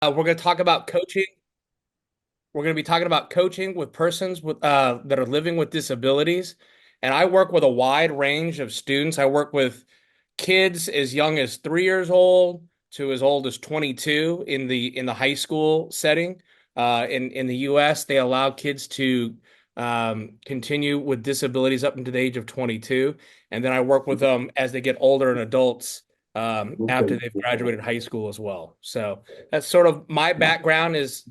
We're going to talk about coaching. We're going to be talking about coaching with persons with that are living with disabilities. And I work with a wide range of students. I work with kids as young as 3 years old to as old as 22 in the high school setting. In the U.S., they allow kids to continue with disabilities up until the age of 22, and then I work with them as they get older and adults after they've graduated high school as well. So that's sort of my background is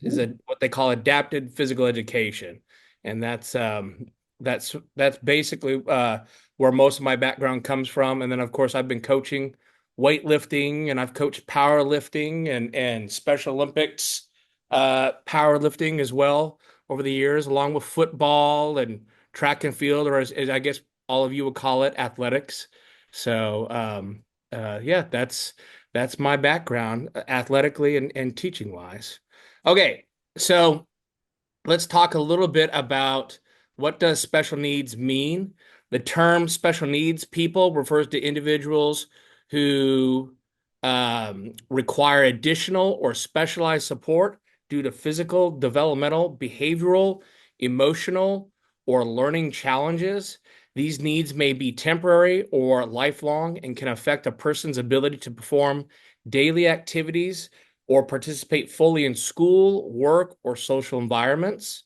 what they call adapted physical education, and that's basically where most of my background comes from. And then, of course, I've been coaching weightlifting, and I've coached powerlifting and Special Olympics powerlifting as well over the years, along with football and track and field, or as I guess all of you would call it, athletics. So, yeah, that's my background athletically and teaching wise. Okay, so let's talk a little bit about what does special needs mean. The term special needs people refers to individuals who require additional or specialized support due to physical, developmental, behavioral, emotional, or learning challenges. These needs may be temporary or lifelong and can affect a person's ability to perform daily activities or participate fully in school, work, or social environments.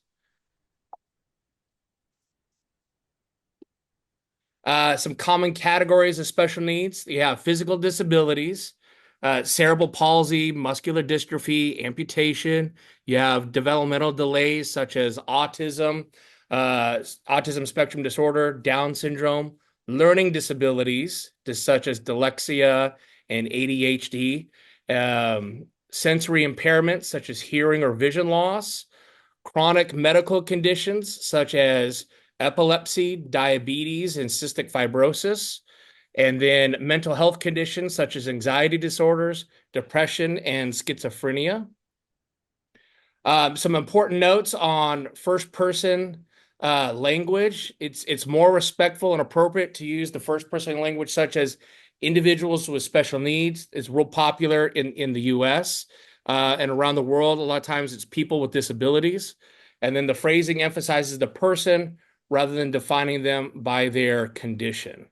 Some common categories of special needs. You have physical disabilities, cerebral palsy, muscular dystrophy, amputation. You have developmental delays such as autism spectrum disorder, Down syndrome, learning disabilities such as dyslexia and ADHD, sensory impairments such as hearing or vision loss, chronic medical conditions such as epilepsy, diabetes, and cystic fibrosis, and then mental health conditions such as anxiety disorders, depression, and schizophrenia. Some important notes on first person language. It's more respectful and appropriate to use the first person language, such as individuals with special needs. It's real popular in the US and around the world. A lot of times it's people with disabilities. And then the phrasing emphasizes the person rather than defining them by their condition.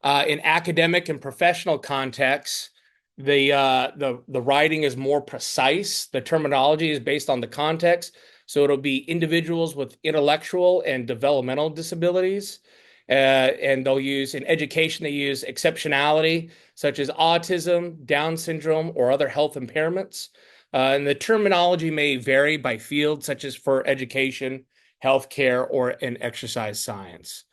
In academic and professional contexts, the writing is more precise. The terminology is based on the context, so it'll be individuals with intellectual and developmental disabilities, and they'll use in education they use exceptionality such as autism, Down syndrome, or other health impairments. And the terminology may vary by field, such as for education, healthcare, or in exercise science.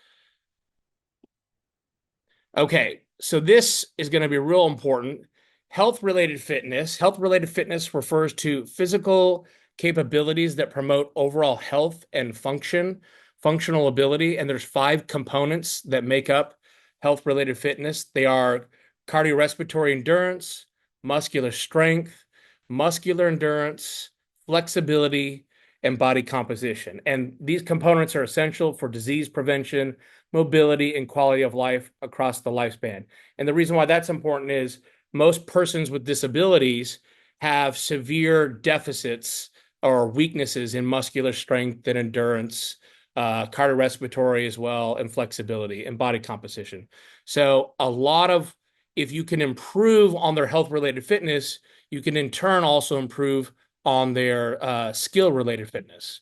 Okay, so this is going to be real important. Health-related fitness. Health-related fitness refers to physical capabilities that promote overall health and functional ability. And there's five components that make up health-related fitness. They are cardiorespiratory endurance, muscular strength, muscular endurance, flexibility, and body composition. And these components are essential for disease prevention, mobility, and quality of life across the lifespan. And the reason why that's important is most persons with disabilities have severe deficits or weaknesses in muscular strength and endurance, cardiorespiratory as well, and flexibility and body composition. So if you can improve on their health-related fitness, you can in turn also improve on their skill-related fitness.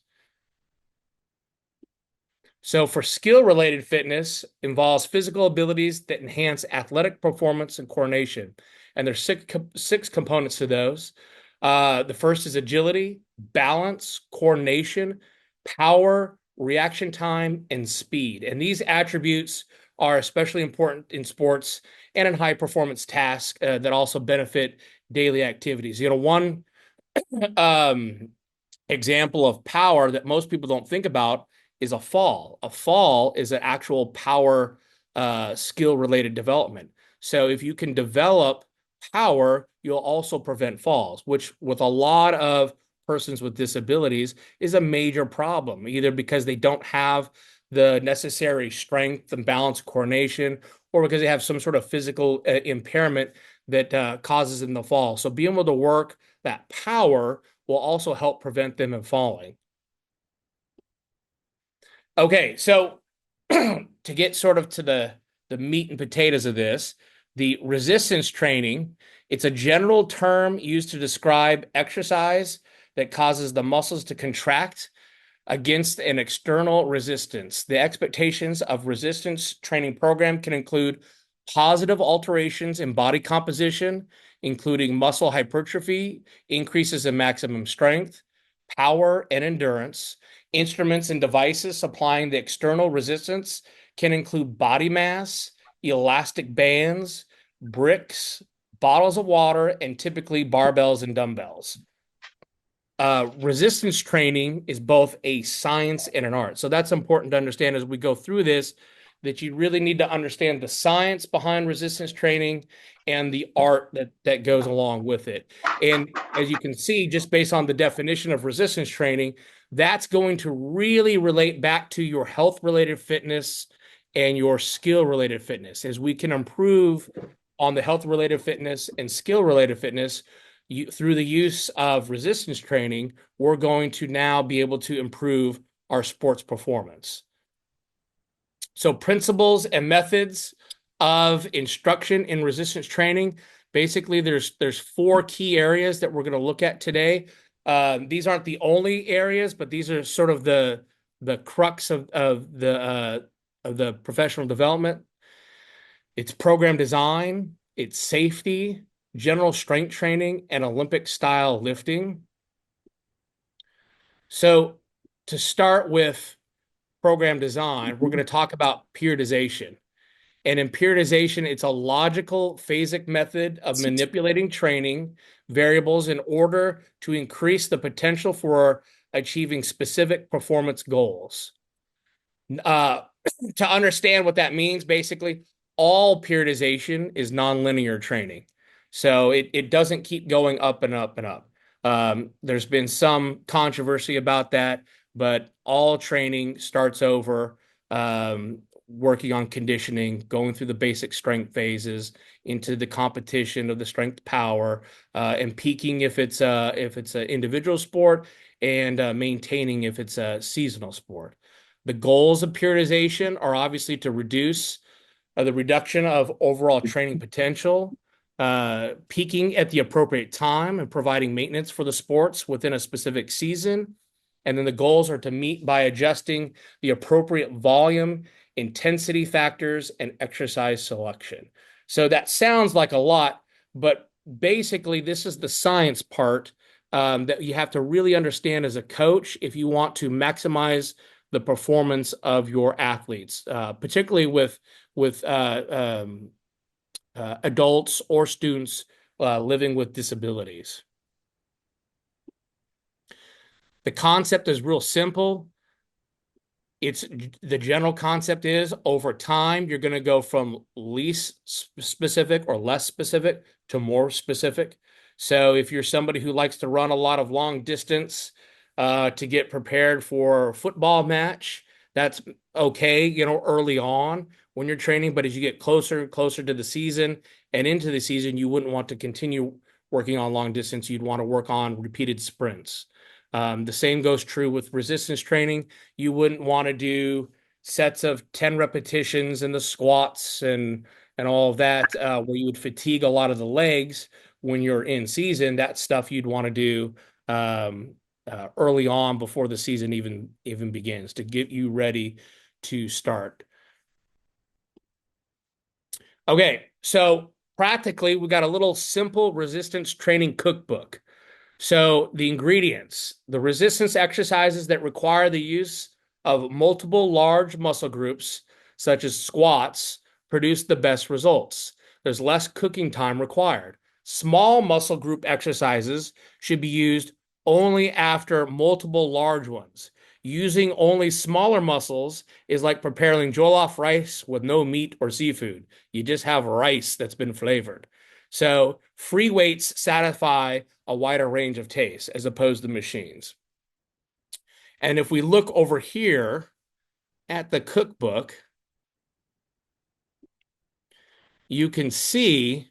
So for skill-related fitness involves physical abilities that enhance athletic performance and coordination. And there's six components to those. The first is agility, balance, coordination, power, reaction time, and speed. And these attributes are especially important in sports and in high performance tasks that also benefit daily activities. One um, example of power that most people don't think about is a fall. A fall is an actual power skill related development. So if you can develop power, you'll also prevent falls, which with a lot of persons with disabilities is a major problem, either because they don't have the necessary strength and balance coordination, or because they have some sort of physical impairment that causes them to fall. So being able to work that power will also help prevent them from falling. Okay, so to get sort of to the meat and potatoes of this, the resistance training, it's a general term used to describe exercise that causes the muscles to contract against an external resistance. The expectations of resistance training program can include positive alterations in body composition, including muscle hypertrophy, increases in maximum strength, power, and endurance. Instruments and devices supplying the external resistance can include body mass, elastic bands, bricks, bottles of water, and typically barbells and dumbbells. Resistance training is both a science and an art. So that's important to understand as we go through this, that you really need to understand the science behind resistance training and the art that goes along with it. And as you can see, just based on the definition of resistance training, that's going to really relate back to your health-related fitness and your skill-related fitness. As we can improve on the health-related fitness and skill-related fitness, through the use of resistance training, we're going to now be able to improve our sports performance. So principles and methods of instruction in resistance training. Basically, there's four key areas that we're going to look at today. These aren't the only areas, but these are sort of the crux of the professional development. It's program design, it's safety, general strength training, and Olympic style lifting. So to start with program design, we're going to talk about periodization. And in periodization, it's a logical phasic method of manipulating training variables in order to increase the potential for achieving specific performance goals. Uh, to understand what that means, basically, all periodization is nonlinear training. So it doesn't keep going up and up and up. There's been some controversy about that, but all training starts over, working on conditioning, going through the basic strength phases into the competition of the strength power, and peaking if it's an individual sport, and maintaining if it's a seasonal sport. The goals of periodization are obviously to reduce the reduction of overall training potential, peaking at the appropriate time, and providing maintenance for the sports within a specific season. And then the goals are to meet by adjusting the appropriate volume, intensity factors, and exercise selection. So that sounds like a lot, but basically, this is the science part that you have to really understand as a coach if you want to maximize the performance of your athletes, particularly with adults or students living with disabilities. The concept is real simple. It's the general concept is over time, you're going to go from least specific or less specific to more specific. So if you're somebody who likes to run a lot of long distance to get prepared for a football match, that's okay, early on when you're training. But as you get closer and closer to the season and into the season, you wouldn't want to continue working on long distance. You'd want to work on repeated sprints. The same goes true with resistance training. You wouldn't want to do sets of 10 repetitions in the squats and all of that, where you would fatigue a lot of the legs when you're in season. That stuff you'd want to do early on before the season even begins to get you ready to start. Okay, so practically, we got a little simple resistance training cookbook. So the ingredients, the resistance exercises that require the use of multiple large muscle groups, such as squats, produce the best results. There's less cooking time required. Small muscle group exercises should be used only after multiple large ones. Using only smaller muscles is like preparing jollof rice with no meat or seafood. You just have rice that's been flavored. So free weights satisfy a wider range of tastes as opposed to machines. And if we look over here at the cookbook, you can see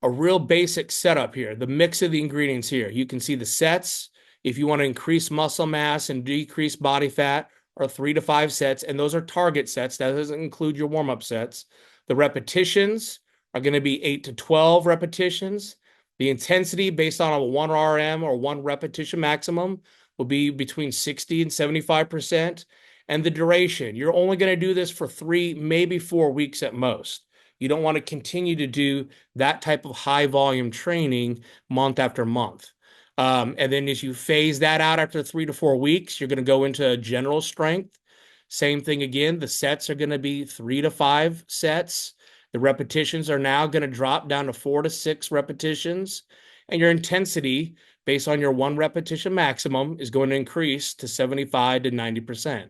a real basic setup here, the mix of the ingredients here. You can see the sets. If you want to increase muscle mass and decrease body fat, are 3 to 5 sets, and those are target sets. That doesn't include your warm-up sets. The repetitions are going to be 8 to 12 repetitions. The intensity based on a 1 RM or one repetition maximum will be between 60 and 75%. And the duration, you're only going to do this for 3, maybe 4 weeks at most. You don't want to continue to do that type of high volume training month after month. And then as you phase that out after 3 to 4 weeks, you're going to go into general strength. Same thing again. The sets are going to be 3 to 5 sets. The repetitions are now going to drop down to 4 to 6 repetitions. And your intensity, based on your one repetition maximum, is going to increase to 75 to 90%.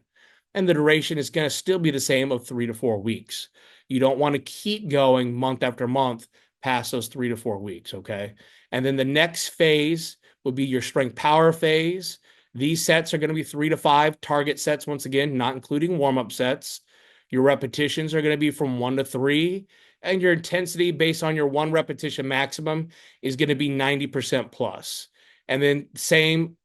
And the duration is going to still be the same of 3 to 4 weeks. You don't want to keep going month after month past those 3 to 4 weeks, okay? And then the next phase will be your strength power phase. These sets are going to be 3 to 5 target sets, once again, not including warm-up sets. Your repetitions are going to be from 1 to 3, and your intensity based on your one repetition maximum is going to be 90% plus. And then same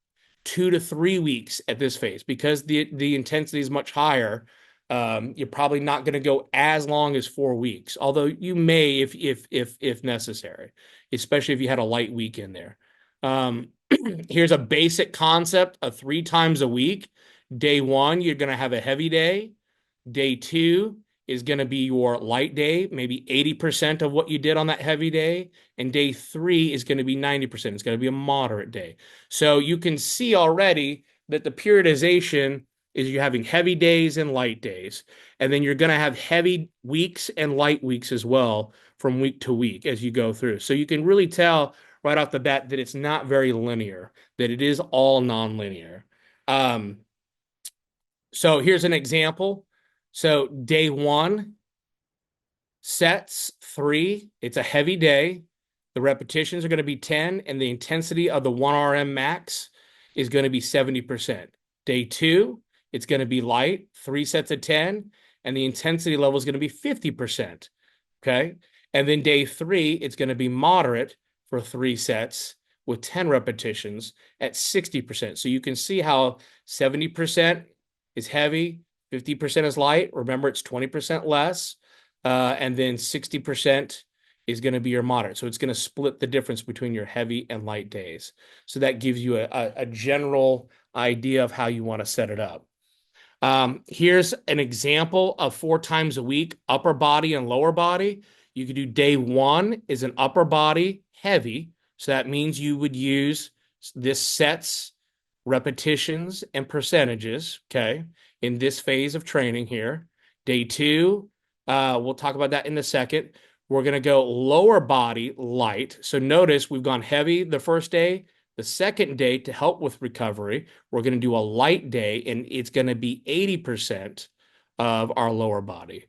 2 to 3 weeks at this phase, because the intensity is much higher. You're probably not going to go as long as 4 weeks, although you may if necessary, especially if you had a light week in there. Here's a basic concept of 3 times a week. Day 1, you're going to have a heavy day. Day 2 is going to be your light day, maybe 80% of what you did on that heavy day. And day 3 is going to be 90%. It's going to be a moderate day. So you can see already that the periodization is you're having heavy days and light days. And then you're going to have heavy weeks and light weeks as well from week to week as you go through. So you can really tell right off the bat that it's not very linear, that it is all nonlinear. So here's an example. So day 1, sets 3. It's a heavy day. The repetitions are going to be 10, and the intensity of the 1 RM max is going to be 70%. Day 2, it's going to be light, 3 sets of 10, and the intensity level is going to be 50%. Okay. And then day 3, it's going to be moderate for 3 sets with 10 repetitions at 60%. So you can see how 70% is heavy, 50% is light. Remember, it's 20% less. And then 60% is going to be your moderate. So it's going to split the difference between your heavy and light days. So that gives you a general idea of how you want to set it up. Here's an example of 4 times a week, upper body and lower body. You could do day 1 is an upper body heavy. So that means you would use this sets, repetitions, and percentages, okay, in this phase of training here. Day 2, we'll talk about that in a second. We're going to go lower body light. So notice we've gone heavy the first day. The second day, to help with recovery, we're going to do a light day, and it's going to be 80% of our lower body.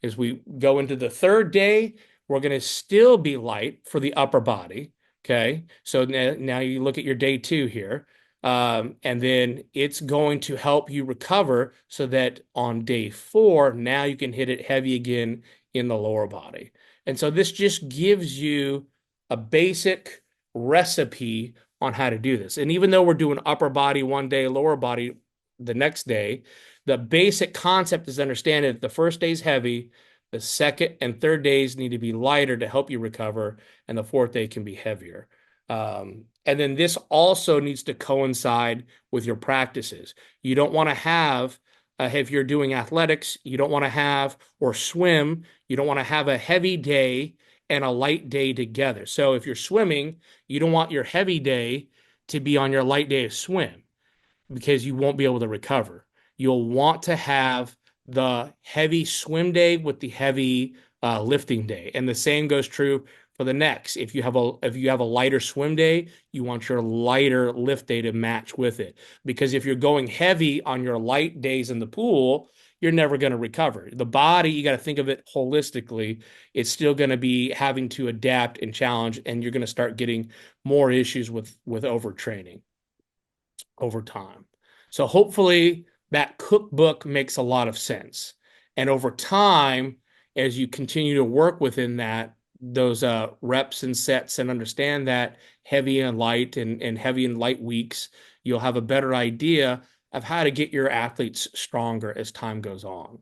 As we go into the third day, we're going to still be light for the upper body. Okay. So now you look at your day 2 here. And then it's going to help you recover so that on day 4, now you can hit it heavy again in the lower body. And so this just gives you a basic recipe on how to do this. And even though we're doing upper body one day, lower body the next day, the basic concept is understanding that the first day is heavy, the second and third days need to be lighter to help you recover, and the fourth day can be heavier. And then this also needs to coincide with your practices. You don't want to have, if you're doing athletics, you don't want to have, or swim, you don't want to have a heavy day and a light day together. So if you're swimming, you don't want your heavy day to be on your light day of swim, because you won't be able to recover. You'll want to have the heavy swim day with the heavy lifting day. And the same goes true for the next. If you have a lighter swim day, you want your lighter lift day to match with it. Because if you're going heavy on your light days in the pool, you're never going to recover. The body, you got to think of it holistically. It's still going to be having to adapt and challenge, and you're going to start getting more issues with overtraining over time. So hopefully that cookbook makes a lot of sense. And over time, as you continue to work within that, those reps and sets and understand that heavy and light and heavy and light weeks, you'll have a better idea of how to get your athletes stronger as time goes on.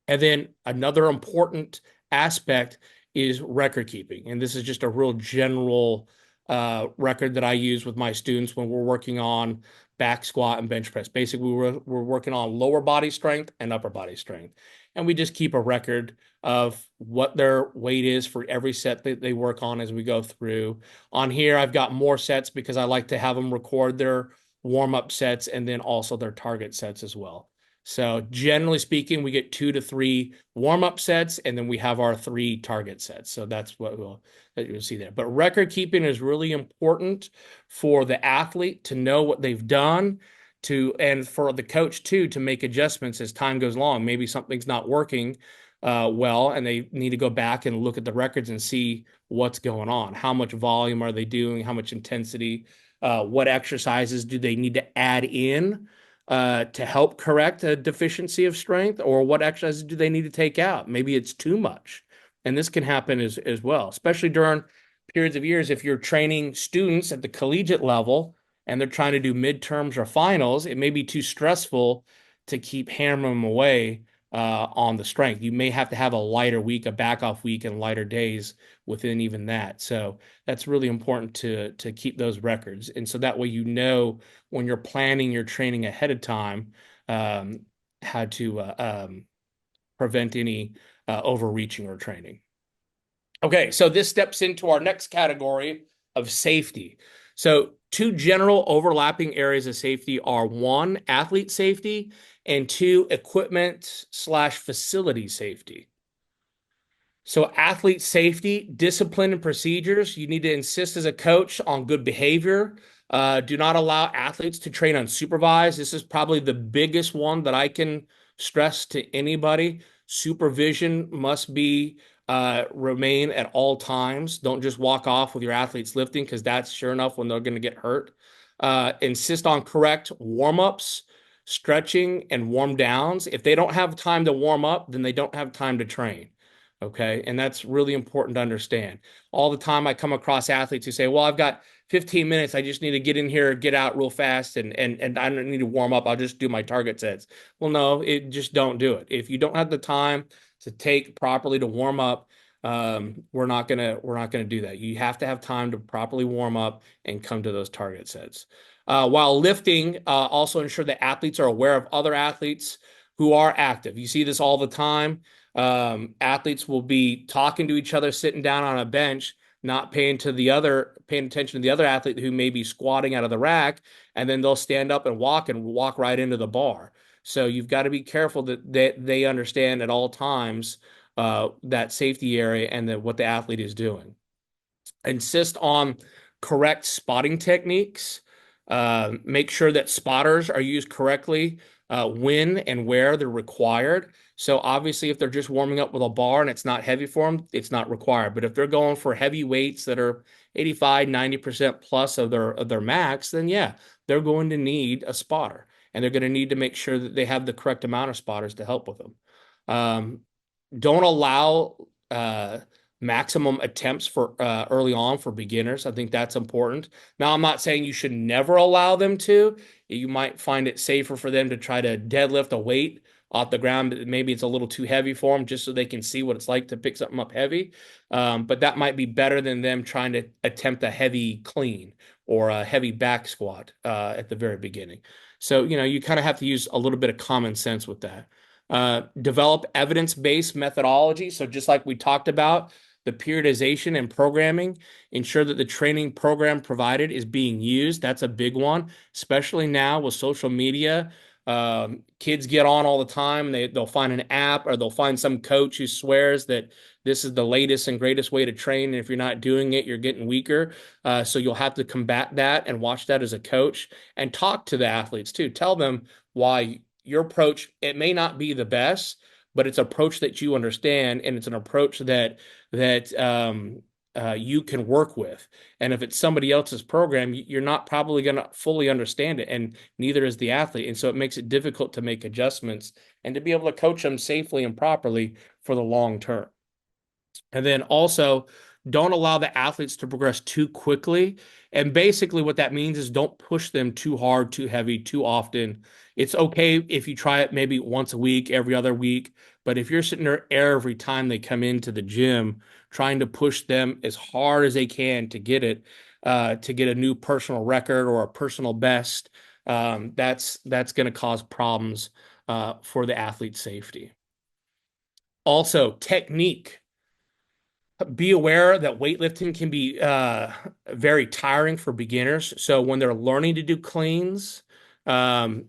And then another important aspect is record keeping. And this is just a real general record that I use with my students when we're working on back squat and bench press. Basically, we're working on lower body strength and upper body strength. And we just keep a record of what their weight is for every set that they work on as we go through. On here, I've got more sets because I like to have them record their warm-up sets and then also their target sets as well. So generally speaking, we get 2 to 3 warm-up sets, and then we have our 3 target sets. So that's what you'll see there. But record keeping is really important for the athlete to know what they've done and for the coach too to make adjustments as time goes along. Maybe something's not working well, and they need to go back and look at the records and see what's going on. How much volume are they doing? How much intensity? What exercises do they need to add in to help correct a deficiency of strength, or what exercises do they need to take out? Maybe it's too much. And this can happen as well, especially during periods of years. If you're training students at the collegiate level and they're trying to do midterms or finals, it may be too stressful to keep hammering them away on the strength. You may have to have a lighter week, a back off week, and lighter days within even that. So that's really important to keep those records. And so that way, you know, when you're planning your training ahead of time, how to prevent any overreaching or training. Okay, so this steps into our next category of safety. So 2 general overlapping areas of safety are 1, athlete safety, and 2, equipment/facility safety. So athlete safety, discipline, and procedures. You need to insist as a coach on good behavior. Do not allow athletes to train unsupervised. This is probably the biggest one that I can stress to anybody. Supervision must be remain at all times. Don't just walk off with your athletes lifting, because that's sure enough when they're going to get hurt. Insist on correct warm-ups, stretching, and warm downs. If they don't have time to warm up, then they don't have time to train. Okay. And that's really important to understand. All the time I come across athletes who say, well, I've got 15 minutes. I just need to get in here, get out real fast, and I don't need to warm up. I'll just do my target sets. Well, no, just don't do it. If you don't have the time to take properly to warm up, we're not gonna do that. You have to have time to properly warm up and come to those target sets. While lifting, also ensure that athletes are aware of other athletes who are active. You see this all the time. Athletes will be talking to each other, sitting down on a bench, not paying attention to the other athlete who may be squatting out of the rack, and then they'll stand up and walk right into the bar. So you've got to be careful that they understand at all times that safety area and what the athlete is doing. Insist on correct spotting techniques. Make sure that spotters are used correctly when and where they're required. So obviously, if they're just warming up with a bar and it's not heavy for them, it's not required. But if they're going for heavy weights that are 85, 90% plus of their max, then yeah, they're going to need a spotter. And they're going to need to make sure that they have the correct amount of spotters to help with them. Don't allow maximum attempts for early on for beginners. I think that's important. Now, I'm not saying you should never allow them to. You might find it safer for them to try to deadlift a weight off the ground. Maybe it's a little too heavy for them, just so they can see what it's like to pick something up heavy. But that might be better than them trying to attempt a heavy clean or a heavy back squat at the very beginning. So, you kind of have to use a little bit of common sense with that. Develop evidence-based methodology. So just like we talked about, the periodization and programming, ensure that the training program provided is being used. That's a big one, especially now with social media. Kids get on all the time. They'll find an app, or they'll find some coach who swears that this is the latest and greatest way to train. And if you're not doing it, you're getting weaker. So you'll have to combat that and watch that as a coach, and talk to the athletes too. Tell them why your approach, it may not be the best, but it's an approach that you understand, and it's an approach that you can work with. And if it's somebody else's program, you're not probably going to fully understand it, and neither is the athlete. And so it makes it difficult to make adjustments and to be able to coach them safely and properly for the long term. And then also, don't allow the athletes to progress too quickly. And basically, what that means is don't push them too hard, too heavy, too often. It's okay if you try it maybe once a week, every other week. But if you're sitting there every time they come into the gym, trying to push them as hard as they can to get a new personal record or a personal best, that's going to cause problems for the athlete's safety. Also, technique. Be aware that weightlifting can be very tiring for beginners. So when they're learning to do cleans, um,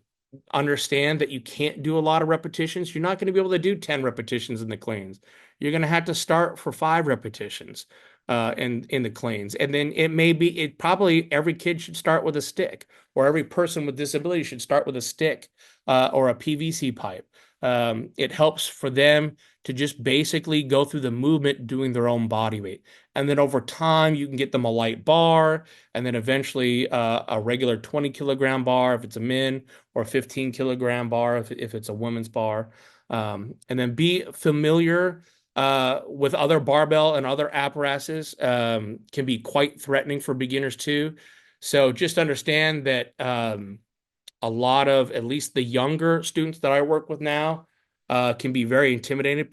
understand that you can't do a lot of repetitions. You're not going to be able to do 10 repetitions in the cleans. You're going to have to start for 5 repetitions in the cleans. And then it probably every kid should start with a stick, or every person with disability should start with a stick or a PVC pipe. It helps for them to just basically go through the movement doing their own body weight. And then over time, you can get them a light bar, and then eventually a regular 20 kilogram bar if it's a men, or a 15 kilogram bar if it's a women's bar. And then be familiar with other barbell and other apparatuses, can be quite threatening for beginners too. So just understand that a lot of at least the younger students that I work with now can be very intimidated,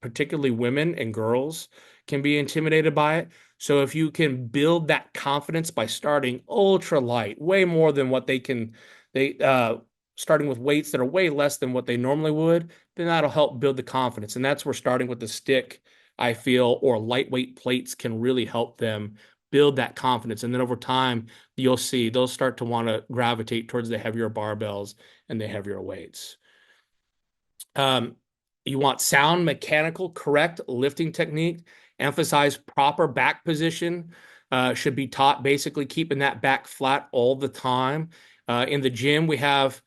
particularly women and girls can be intimidated by it. So if you can build that confidence by starting ultra light, way more than what they starting with weights that are way less than what they normally would, then that'll help build the confidence. And that's where starting with the stick, I feel, or lightweight plates can really help them build that confidence. And then over time, you'll see they'll start to want to gravitate towards the heavier barbells and the heavier weights. Um, you want sound, mechanical, correct lifting technique. Emphasize proper back position. Should be taught basically keeping that back flat all the time. In the gym, we have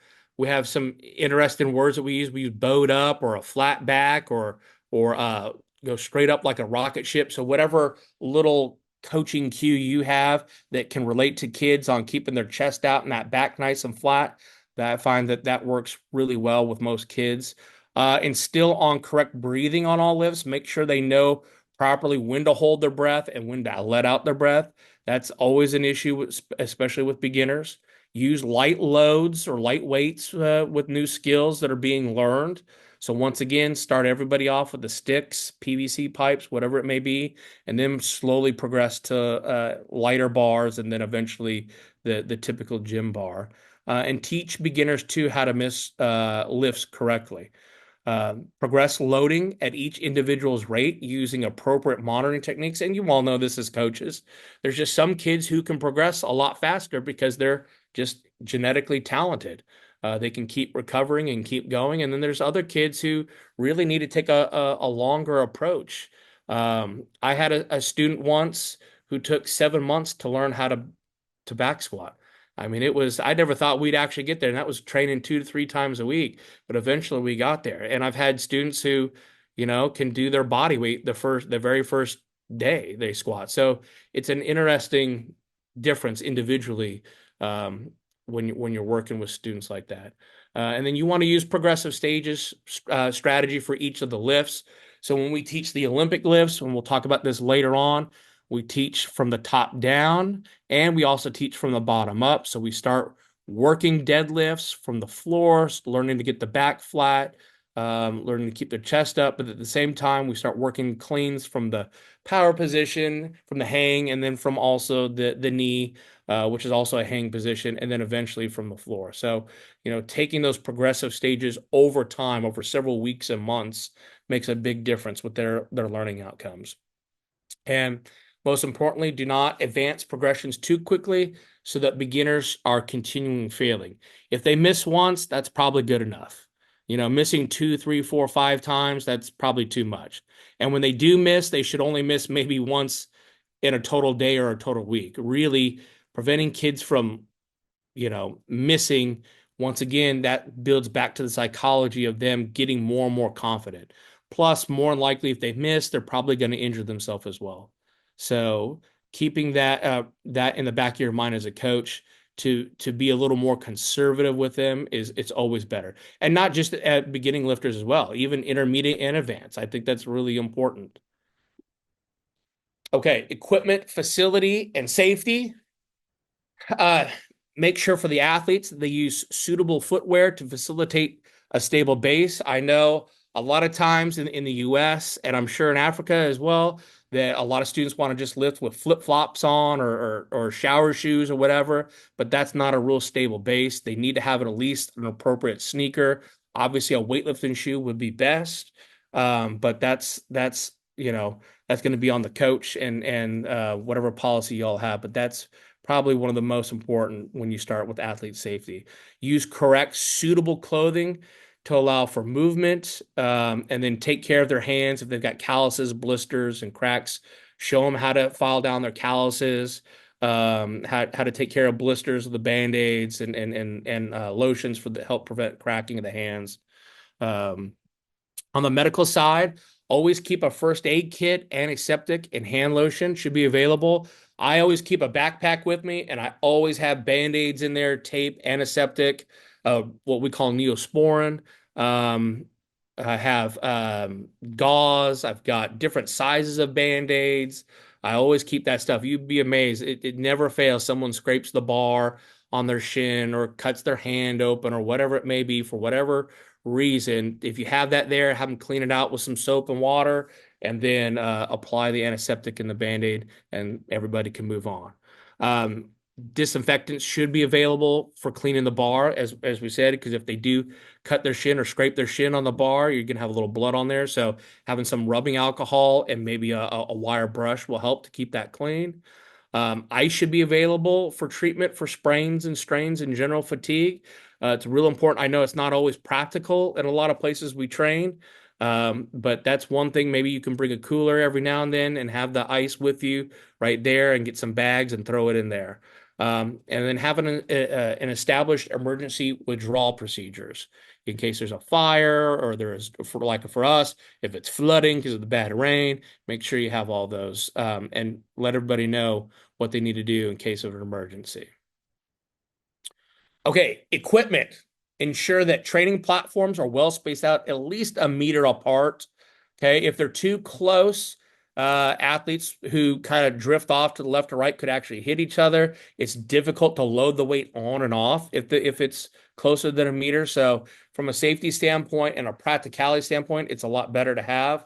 some interesting words that we use. We use bowed up or a flat back or go straight up like a rocket ship. So whatever little coaching cue you have that can relate to kids on keeping their chest out and that back nice and flat, that I find that works really well with most kids. Instill on correct breathing on all lifts. Make sure they know properly when to hold their breath and when to let out their breath. That's always an issue, especially with beginners. Use light loads or light weights with new skills that are being learned. So once again, start everybody off with the sticks, PVC pipes, whatever it may be, and then slowly progress to lighter bars, and then eventually the typical gym bar. And teach beginners too how to miss lifts correctly. Progress loading at each individual's rate using appropriate monitoring techniques. And you all know this as coaches. There's just some kids who can progress a lot faster because they're just genetically talented. They can keep recovering and keep going. And then there's other kids who really need to take a longer approach. I had a student once who took 7 months to learn how to back squat. I mean, I never thought we'd actually get there. And that was training 2 to 3 times a week. But eventually we got there. And I've had students who, can do their body weight the very first day they squat. So it's an interesting difference individually when you're working with students like that. And then you want to use progressive stages strategy for each of the lifts. So when we teach the Olympic lifts, and we'll talk about this later on, we teach from the top down, and we also teach from the bottom up. So we start working deadlifts from the floor, learning to get the back flat, learning to keep their chest up. But at the same time, we start working cleans from the power position, from the hang, and then from also the knee, which is also a hang position, and then eventually from the floor. So, taking those progressive stages over time, over several weeks and months, makes a big difference with their learning outcomes. And most importantly, do not advance progressions too quickly so that beginners are continuing failing. If they miss once, that's probably good enough. Missing 2, 3, 4, 5 times, that's probably too much. And when they do miss, they should only miss maybe once in a total day or a total week. Really preventing kids from, missing, once again, that builds back to the psychology of them getting more and more confident. Plus, more than likely, if they miss, they're probably going to injure themselves as well. So keeping that in the back of your mind as a coach to be a little more conservative with them it's always better. And not just at beginning lifters as well, even intermediate and advanced. I think that's really important. Okay, equipment, facility, and safety. Uh, Make sure for the athletes they use suitable footwear to facilitate a stable base. I know a lot of times in the US and I'm sure in Africa as well that a lot of students want to just lift with flip-flops on or shower shoes or whatever, but that's not a real stable base. They need to have at least an appropriate sneaker. Obviously, a weightlifting shoe would be best, but that's that's going to be on the coach and whatever policy y'all have. But that's probably one of the most important when you start with athlete safety. Use correct, suitable clothing to allow for movement, and then take care of their hands if they've got calluses, blisters, and cracks. Show them how to file down their calluses, how to take care of blisters with the band-aids and lotions for the help prevent cracking of the hands. Um, on the medical side, always keep a first aid kit, antiseptic, and hand lotion should be available. I always keep a backpack with me, and I always have band-aids in there, tape, antiseptic, what we call neosporin. Um, I have gauze. I've got different sizes of band-aids. I always keep that stuff. You'd be amazed. It never fails. Someone scrapes the bar on their shin or cuts their hand open or whatever it may be for whatever reason. If you have that there, have them clean it out with some soap and water, and then apply the antiseptic and the Band-Aid, and everybody can move on. Um, Disinfectants should be available for cleaning the bar, as we said, because if they do cut their shin or scrape their shin on the bar, you're gonna have a little blood on there. So having some rubbing alcohol and maybe a wire brush will help to keep that clean. Ice should be available for treatment for sprains and strains and general fatigue. It's real important. I know it's not always practical in a lot of places we train, but that's one thing. Maybe you can bring a cooler every now and then and have the ice with you right there and get some bags and throw it in there. And then having an established emergency withdrawal procedures in case there's a fire or there's, for us, if it's flooding because of the bad rain, make sure you have all those, and let everybody know what they need to do in case of an emergency. Okay, equipment. Ensure that training platforms are well spaced out, at least a meter apart. Okay, if they're too close, athletes who kind of drift off to the left or right could actually hit each other. It's difficult to load the weight on and off if it's closer than a meter. So, from a safety standpoint and a practicality standpoint, it's a lot better to have.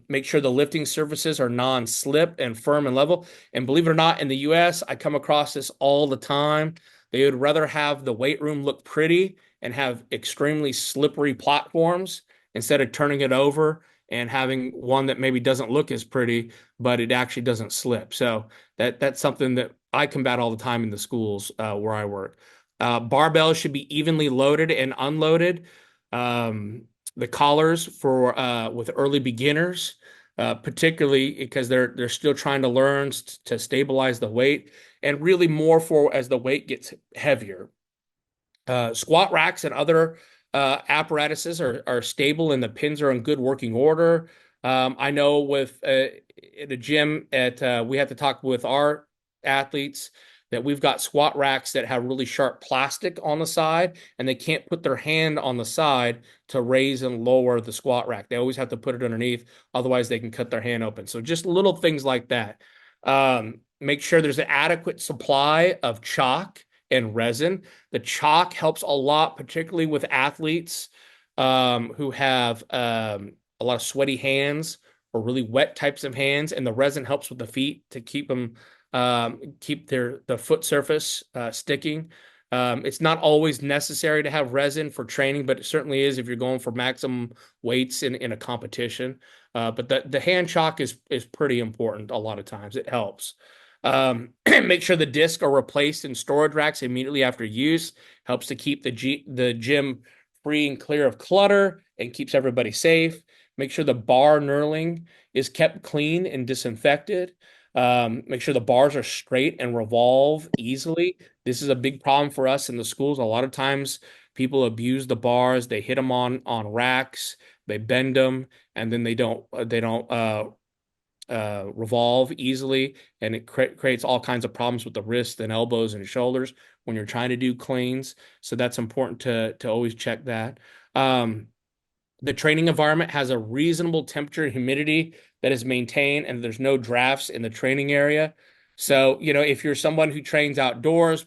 Make sure the lifting surfaces are non-slip and firm and level. And believe it or not, in the US, I come across this all the time. They would rather have the weight room look pretty and have extremely slippery platforms instead of turning it over and having one that maybe doesn't look as pretty, but it actually doesn't slip. So that's something that I combat all the time in the schools where I work. Barbells should be evenly loaded and unloaded. Um, the collars for with early beginners, particularly because they're still trying to learn to stabilize the weight, and really more for as the weight gets heavier. Squat racks and other apparatuses are stable and the pins are in good working order. I know with at a gym at we have to talk with our athletes that we've got squat racks that have really sharp plastic on the side, and they can't put their hand on the side to raise and lower the squat rack. They always have to put it underneath, otherwise they can cut their hand open. So just little things like that. Make sure there's an adequate supply of chalk and resin. The chalk helps a lot, particularly with athletes who have a lot of sweaty hands or really wet types of hands, and the resin helps with the feet to keep them keep the foot surface sticking. It's not always necessary to have resin for training, but it certainly is if you're going for maximum weights in a competition. But the hand chalk is pretty important a lot of times. It helps. Make sure the discs are replaced in storage racks immediately after use. Helps to keep the gym free and clear of clutter and keeps everybody safe. Make sure the bar knurling is kept clean and disinfected. Make sure the bars are straight and revolve easily. This is a big problem for us in the schools. A lot of times people abuse the bars. They hit them on racks. They bend them, and then they don't revolve easily, and it creates all kinds of problems with the wrists and elbows and shoulders when you're trying to do cleans. So that's important to always check that. The training environment has a reasonable temperature and humidity that is maintained, and there's no drafts in the training area. So, if you're someone who trains outdoors,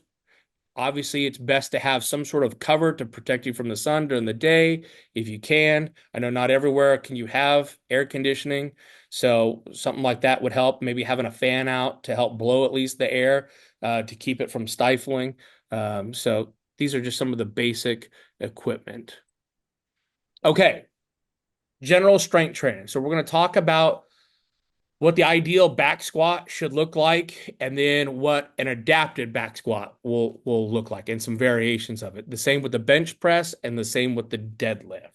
obviously it's best to have some sort of cover to protect you from the sun during the day if you can. I know not everywhere can you have air conditioning, so something like that would help. Maybe having a fan out to help blow at least the air to keep it from stifling. So these are just some of the basic equipment. Okay, general strength training. So we're going to talk about what the ideal back squat should look like, and then what an adapted back squat will look like, and some variations of it. The same with the bench press and the same with the deadlift.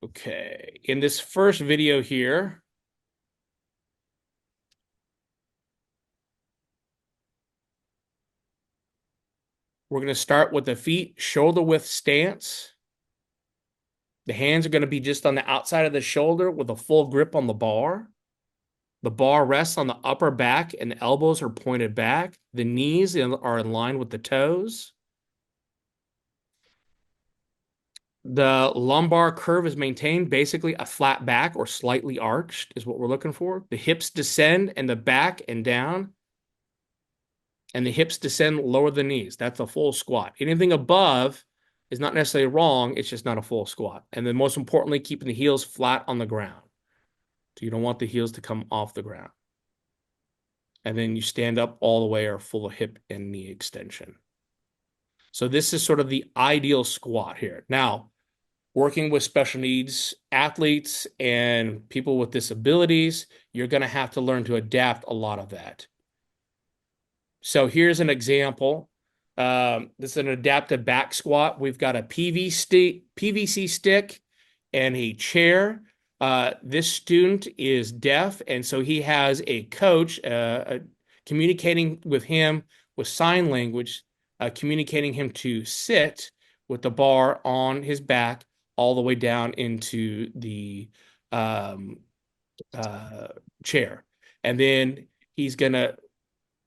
Okay, in this first video here, we're going to start with the feet shoulder width stance. The hands are going to be just on the outside of the shoulder with a full grip on the bar. The bar rests on the upper back and the elbows are pointed back. The knees are in line with the toes. The lumbar curve is maintained, basically a flat back or slightly arched is what we're looking for. The hips descend and the back and down, and the hips descend lower the knees. That's a full squat. Anything above is not necessarily wrong, it's just not a full squat. And then most importantly, keeping the heels flat on the ground. So you don't want the heels to come off the ground. And then you stand up all the way or full hip and knee extension. So this is sort of the ideal squat here. Now, working with special needs athletes and people with disabilities, you're going to have to learn to adapt a lot of that. So here's an example. This is an adaptive back squat. We've got a PVC stick and a chair. This student is deaf, and so he has a coach communicating with him with sign language, communicating him to sit with the bar on his back all the way down into the chair. And then he's going to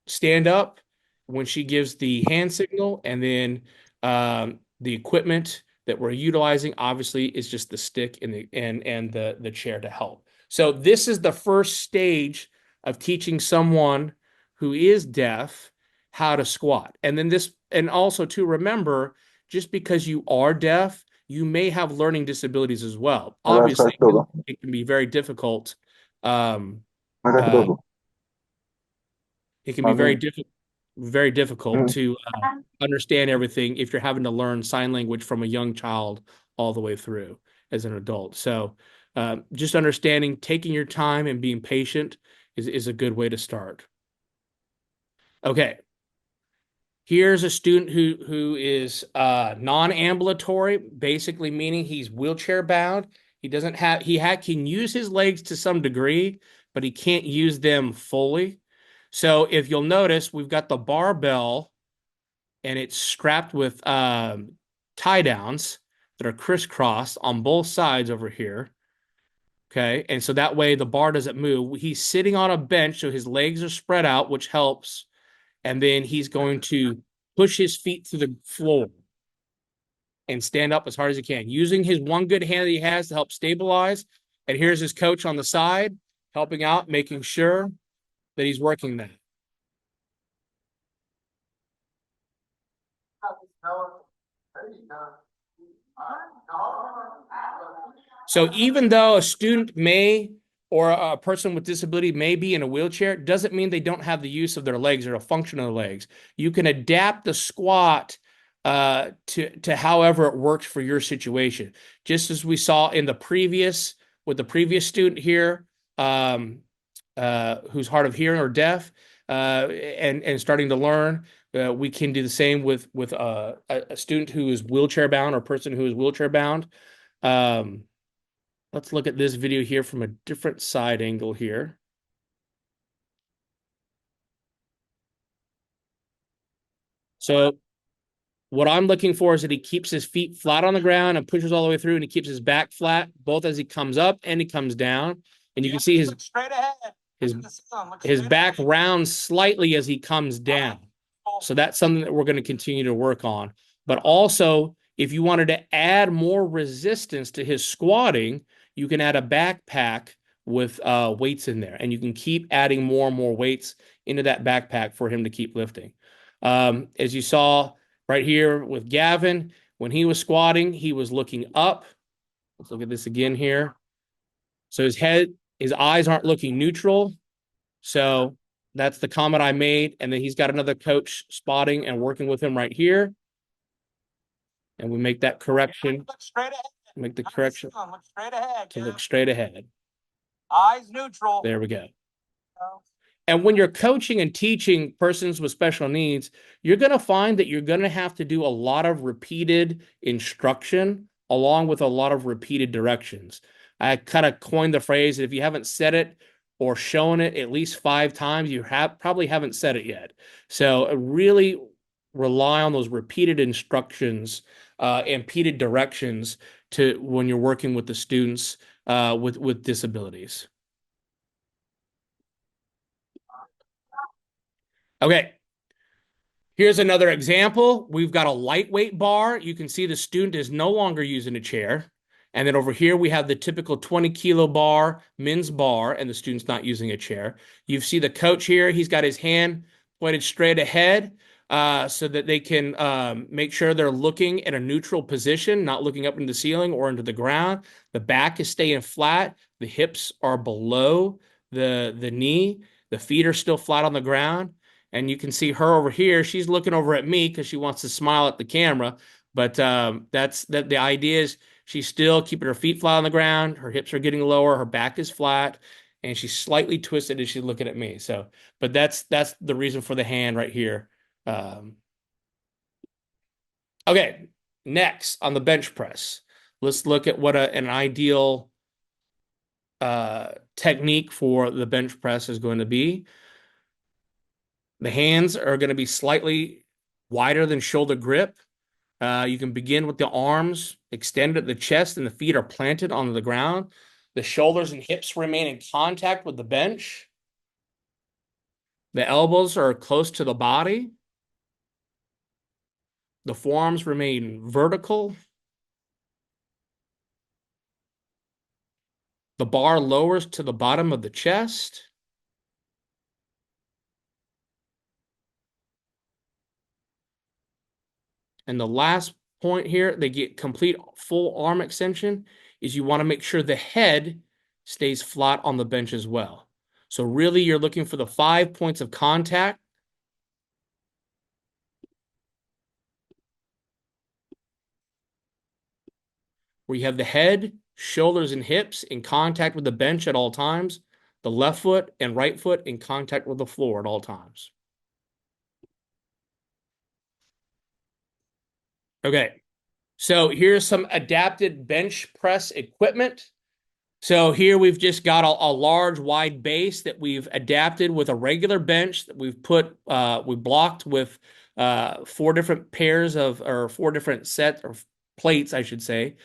stand up when she gives the hand signal, and then the equipment that we're utilizing obviously is just the stick and the chair to help. So this is the first stage of teaching someone who is deaf how to squat. And then and also to remember, just because you are deaf, you may have learning disabilities as well. Obviously, it can be very difficult. Uh, it can be very difficult to understand everything if you're having to learn sign language from a young child all the way through as an adult. So just understanding, taking your time and being patient is a good way to start. Okay. Here's a student who is non-ambulatory, basically meaning he's wheelchair bound. He can use his legs to some degree, but he can't use them fully. So if you'll notice, we've got the barbell and it's strapped with tie downs that are crisscrossed on both sides over here. Okay. And so that way the bar doesn't move. He's sitting on a bench, so his legs are spread out, which helps. And then he's going to push his feet to the floor and stand up as hard as he can, using his one good hand that he has to help stabilize. And here's his coach on the side, helping out, making sure that he's working that. So even though a student or a person with disability may be in a wheelchair, doesn't mean they don't have the use of their legs or a function of their legs. You can adapt the squat to however it works for your situation. Just as we saw with the previous student here, who's hard of hearing or deaf, and starting to learn, we can do the same with a student who is wheelchair bound or person who is wheelchair bound. Let's look at this video here from a different side angle here. So what I'm looking for is that he keeps his feet flat on the ground and pushes all the way through, and he keeps his back flat, both as he comes up and he comes down. And you can see his back rounds slightly as he comes down. So that's something that we're going to continue to work on. But also, If you wanted to add more resistance to his squatting, you can add a backpack with weights in there, and you can keep adding more and more weights into that backpack for him to keep lifting. As you saw right here with Gavin, when he was squatting, he was looking up. Let's look at this again here. So his eyes aren't looking neutral. So that's the comment I made. And then he's got another coach spotting and working with him right here. And we make that correction. Make the correction to look straight ahead. Eyes neutral. There we go. And when you're coaching and teaching persons with special needs, you're going to find that you're going to have to do a lot of repeated instruction along with a lot of repeated directions. I kind of coined the phrase that if you haven't said it or shown it at least 5 times, you probably haven't said it yet. So really rely on those repeated instructions and repeated directions to when you're working with the students with disabilities. Okay, here's another example. We've got a lightweight bar. You can see the student is no longer using a chair. And then over here, we have the typical 20-kilo bar, men's bar, and the student's not using a chair. You see the coach here. He's got his hand pointed straight ahead so that they can make sure they're looking at a neutral position, not looking up into the ceiling or into the ground. The back is staying flat. The hips are below the knee. The feet are still flat on the ground. And you can see her over here. She's looking over at me because she wants to smile at the camera. But that's the idea is she's still keeping her feet flat on the ground. Her hips are getting lower. Her back is flat, and she's slightly twisted as she's looking at me. So, but that's the reason for the hand right here. Okay, next on the bench press, let's look at what an ideal technique for the bench press is going to be. The hands are going to be slightly wider than shoulder grip. You can begin with the arms extended at the chest and the feet are planted on the ground. The shoulders and hips remain in contact with the bench. The elbows are close to the body. The forearms remain vertical. The bar lowers to the bottom of the chest. And the last point here, they get complete full arm extension, is you want to make sure the head stays flat on the bench as well. So really you're looking for the 5 points of contact. Where you have the head, shoulders, and hips in contact with the bench at all times, the left foot and right foot in contact with the floor at all times. Okay, so here's some adapted bench press equipment. So here we've just got a large wide base that we've adapted with a regular bench that we've we blocked with 4 different pairs of, or 4 different sets or plates, I should say,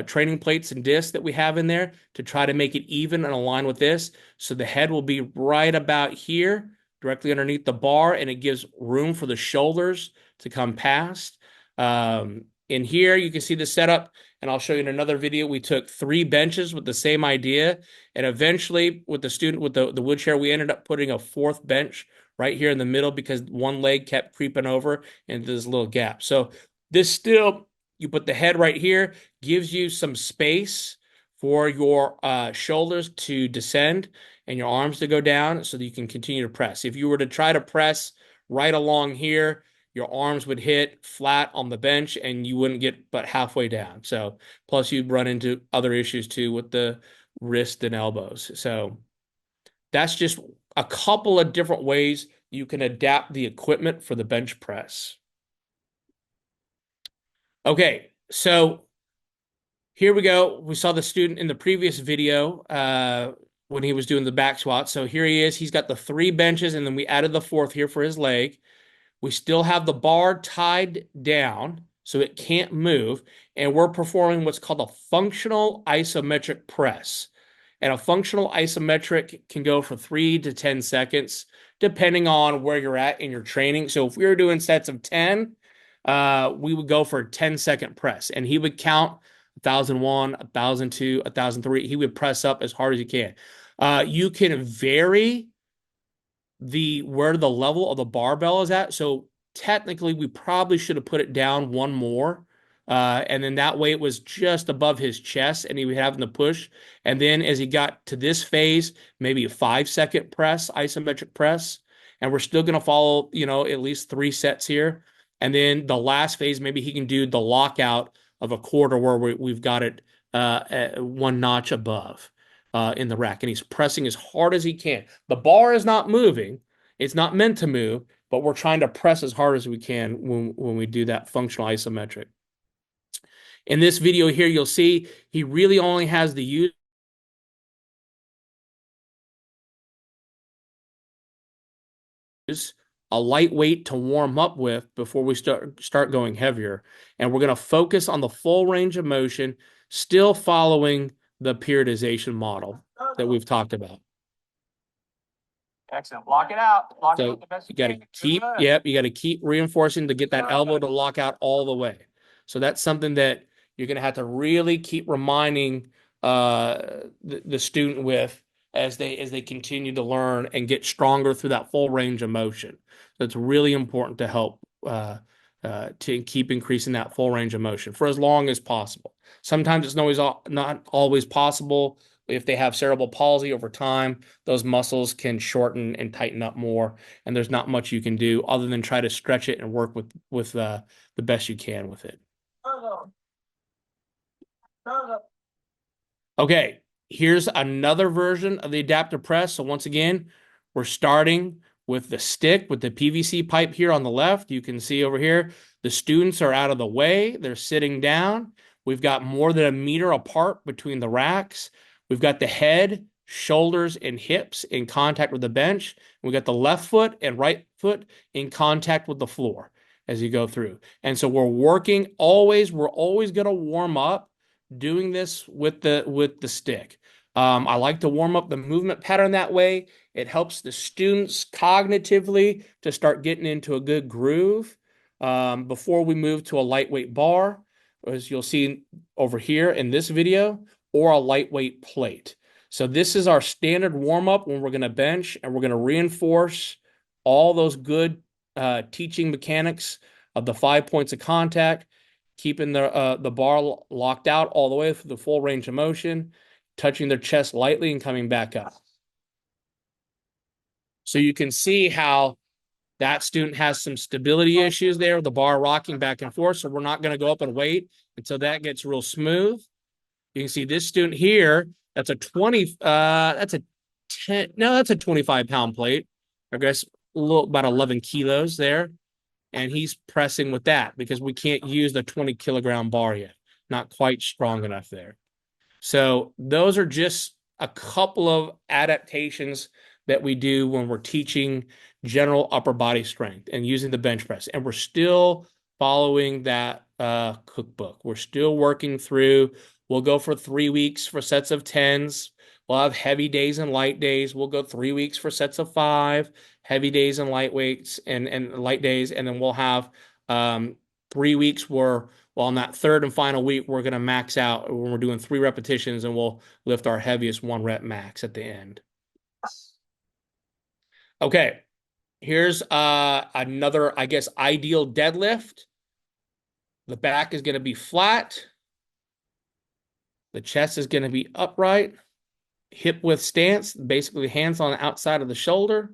training plates and discs that we have in there to try to make it even and align with this. So the head will be right about here, directly underneath the bar, and it gives room for the shoulders to come past. In here, you can see the setup, and I'll show you in another video. We took 3 benches with the same idea, and eventually, with the student with the wood chair, we ended up putting a 4th bench right here in the middle because one leg kept creeping over into this little gap. So this still, you put the head right here, gives you some space for your shoulders to descend and your arms to go down so that you can continue to press. If you were to try to press right along here, your arms would hit flat on the bench and you wouldn't get but halfway down. So plus you'd run into other issues too with the wrist and elbows. So that's just a couple of different ways you can adapt the equipment for the bench press. Okay, so here we go. We saw the student in the previous video when he was doing the back squat. So here he is. He's got the 3 benches, and then we added the 4th here for his leg. We still have the bar tied down so it can't move, and we're performing what's called a functional isometric press. And a functional isometric can go for 3 to 10 seconds, depending on where you're at in your training. So if we were doing sets of 10, we would go for a 10-second press, and he would count 1,001, 1,002, 1,003. He would press up as hard as he can. You can vary where the level of the barbell is at. So technically, we probably should have put it down one more. And then that way it was just above his chest and he would have to push. And then as he got to this phase, maybe a 5-second press, isometric press. And we're still going to follow, at least 3 sets here. And then the last phase, maybe he can do the lockout of a quarter where we've got it one notch above in the rack. And he's pressing as hard as he can. The bar is not moving. It's not meant to move, but we're trying to press as hard as we can when we do that functional isometric. In this video here, you'll see he really only has the use a lightweight to warm up with before we start going heavier. And we're going to focus on the full range of motion, still following the periodization model that we've talked about. Excellent. Lock it out. Lock it So out the best you got to can. keep, Good. yep, you got to keep reinforcing to get that elbow to lock out all the way. So that's something that you're going to have to really keep reminding the student with as they continue to learn and get stronger through that full range of motion. So it's really important to help to keep increasing that full range of motion for as long as possible. Sometimes it's not always possible. If they have cerebral palsy over time, those muscles can shorten and tighten up more, and there's not much you can do other than try to stretch it and work with the best you can with it. Okay, here's another version of the adaptive press. So once again, we're starting with the stick with the PVC pipe here on the left. You can see over here, the students are out of the way. They're sitting down. We've got more than a meter apart between the racks. We've got the head, shoulders, and hips in contact with the bench. We've got the left foot and right foot in contact with the floor as you go through. And so we're always going to warm up doing this with the stick. I like to warm up the movement pattern that way. It helps the students cognitively to start getting into a good groove before we move to a lightweight bar, as you'll see over here in this video, or a lightweight plate. So this is our standard warm-up when we're going to bench, and we're going to reinforce all those good teaching mechanics of the 5 points of contact, keeping the bar locked out all the way through the full range of motion, touching their chest lightly and coming back up. So you can see how that student has some stability issues there, the bar rocking back and forth. So we're not going to go up and wait until that gets real smooth. You can see this student here, that's a 25-pound plate. I guess about 11 kilos there. And he's pressing with that because we can't use the 20-kilogram bar yet. Not quite strong enough there. So those are just a couple of adaptations that we do when we're teaching general upper body strength and using the bench press. And we're still following that cookbook. We're still working through. We'll go for 3 weeks for sets of 10s. We'll have heavy days and light days. We'll go 3 weeks for sets of 5, heavy days and light weights and light days. And then we'll have 3 weeks where, well, on that third and final week, we're going to max out when we're doing 3 repetitions and we'll lift our heaviest 1 rep max at the end. Okay, here's another, I guess, ideal deadlift. The back is going to be flat. The chest is going to be upright. Hip width stance, basically hands on the outside of the shoulder.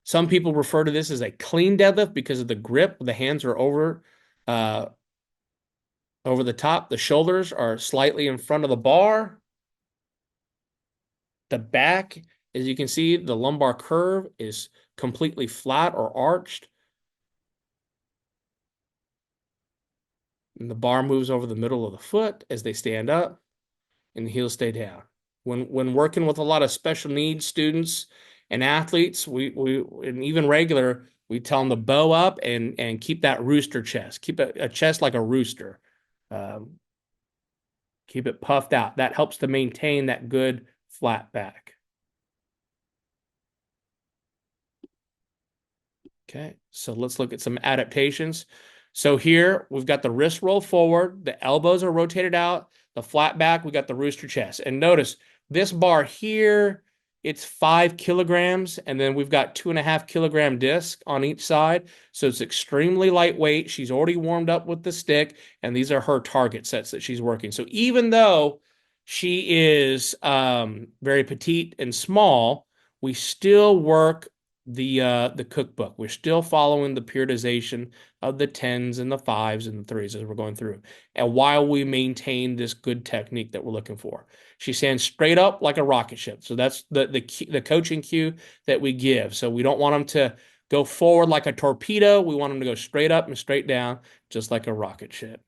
Some people refer to this as a clean deadlift because of the grip. The hands are over the top. The shoulders are slightly in front of the bar. The back, as you can see, the lumbar curve is completely flat or arched. And the bar moves over the middle of the foot as they stand up, and the heels stay down. When working with a lot of special needs students and athletes, we and even regular, we tell them to bow up and keep that rooster chest. Keep a chest like a rooster. Keep it puffed out. That helps to maintain that good flat back. Okay, so let's look at some adaptations. So here we've got the wrist roll forward, the elbows are rotated out, the flat back, we got the rooster chest. And notice this bar here, it's 5 kilograms, and then we've got 2.5 kilogram disc on each side. So it's extremely lightweight. She's already warmed up with the stick, and these are her target sets that she's working. So even though she is very petite and small, we still work the cookbook. We're still following the periodization of the tens and the fives and the threes as we're going through. And while we maintain this good technique that we're looking for, she stands straight up like a rocket ship. So that's the coaching cue that we give. So we don't want them to go forward like a torpedo. We want them to go straight up and straight down, just like a rocket ship.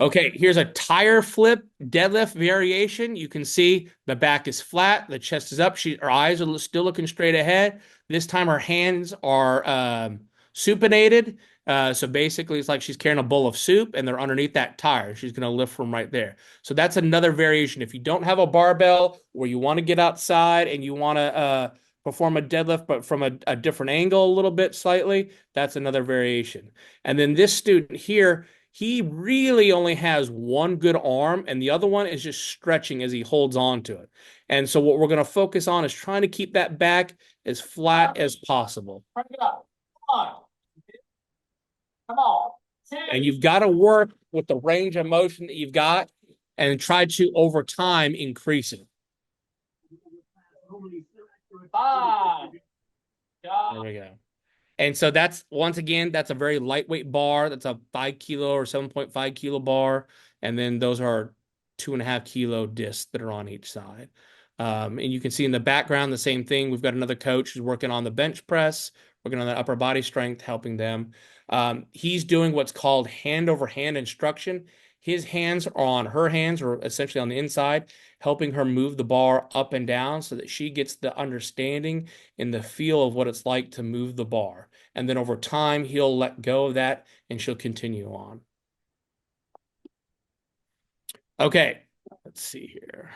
Okay, here's a tire flip deadlift variation. You can see the back is flat, the chest is up. Her eyes are still looking straight ahead. This time her hands are supinated. So basically, it's like she's carrying a bowl of soup and they're underneath that tire. She's going to lift from right there. So that's another variation. If you don't have a barbell or you want to get outside and you want to perform a deadlift, but from a different angle a little bit slightly, that's another variation. And then this student here, he really only has one good arm, and the other one is just stretching as he holds on to it. And so what we're going to focus on is trying to keep that back as flat as possible. Bring it up. Come on. Come on. And you've got to work with the range of motion that you've got and try to, over time, increase it. 5. There we go. And so that's, once again, that's a very lightweight bar. That's a 5 kilo or 7.5 kilo bar. And then those are 2.5 kilo discs that are on each side. And you can see in the background the same thing. We've got another coach who's working on the bench press, working on the upper body strength, helping them. He's doing what's called hand over hand instruction. His hands are on her hands, or essentially on the inside, helping her move the bar up and down so that she gets the understanding and the feel of what it's like to move the bar. And then over time, he'll let go of that and she'll continue on. Okay, let's see here.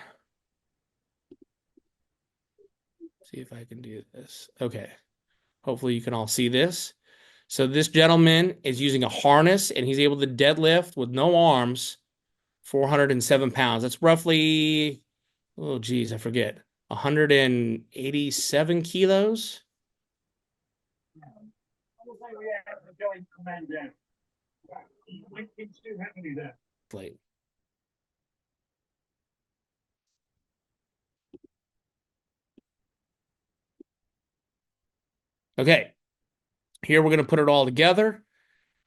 See if I can do this. Okay, hopefully you can all see this. So this gentleman is using a harness and he's able to deadlift with no arms 407 pounds. That's roughly, oh geez, I forget, 187 kilos. Plate. Okay, here we're going to put it all together.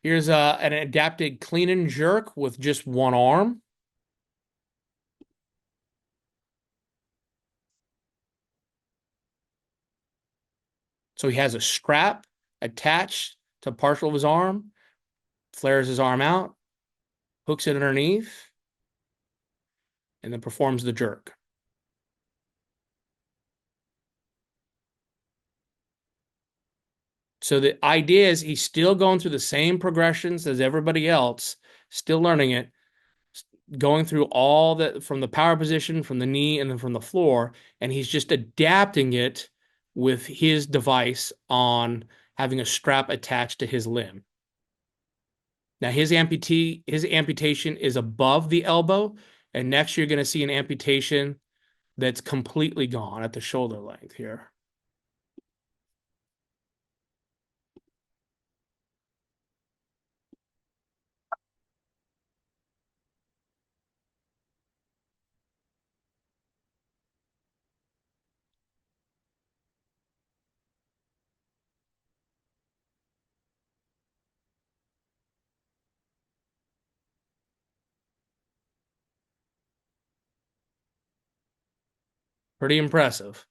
Here's an adapted clean and jerk with just one arm. So he has a strap attached to partial of his arm, flares his arm out, hooks it underneath, and then performs the jerk. So the idea is he's still going through the same progressions as everybody else, still learning it, going through all that from the power position, from the knee, and then from the floor, and he's just adapting it with his device on having a strap attached to his limb. Now his amputation is above the elbow, and next you're going to see an amputation that's completely gone at the shoulder length here. Pretty impressive.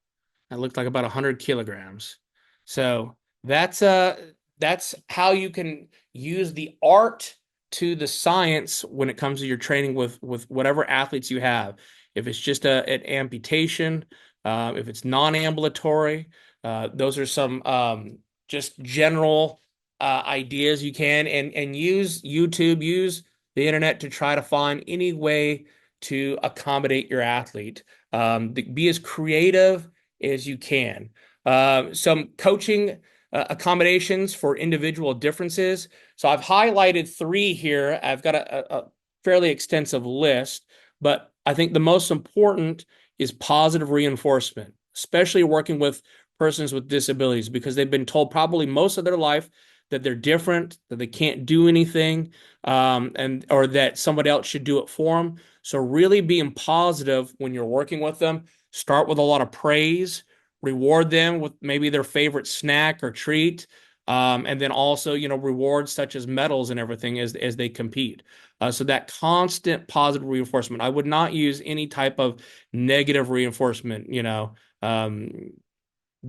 That looked like about 100 kilograms. So that's how you can use the art to the science when it comes to your training with whatever athletes you have. If it's just an amputation, if it's non-ambulatory, those are some just general ideas you can and use YouTube, use the internet to try to find any way to accommodate your athlete. Be as creative as you can. Some coaching accommodations for individual differences. So I've highlighted three here. I've got a fairly extensive list, but I think the most important is positive reinforcement, especially working with persons with disabilities, because they've been told probably most of their life that they're different, that they can't do anything, and or that somebody else should do it for them. So really being positive when you're working with them. Start with a lot of praise, reward them with maybe their favorite snack or treat, and then also rewards such as medals and everything as they compete. So that constant positive reinforcement. I would not use any type of negative reinforcement.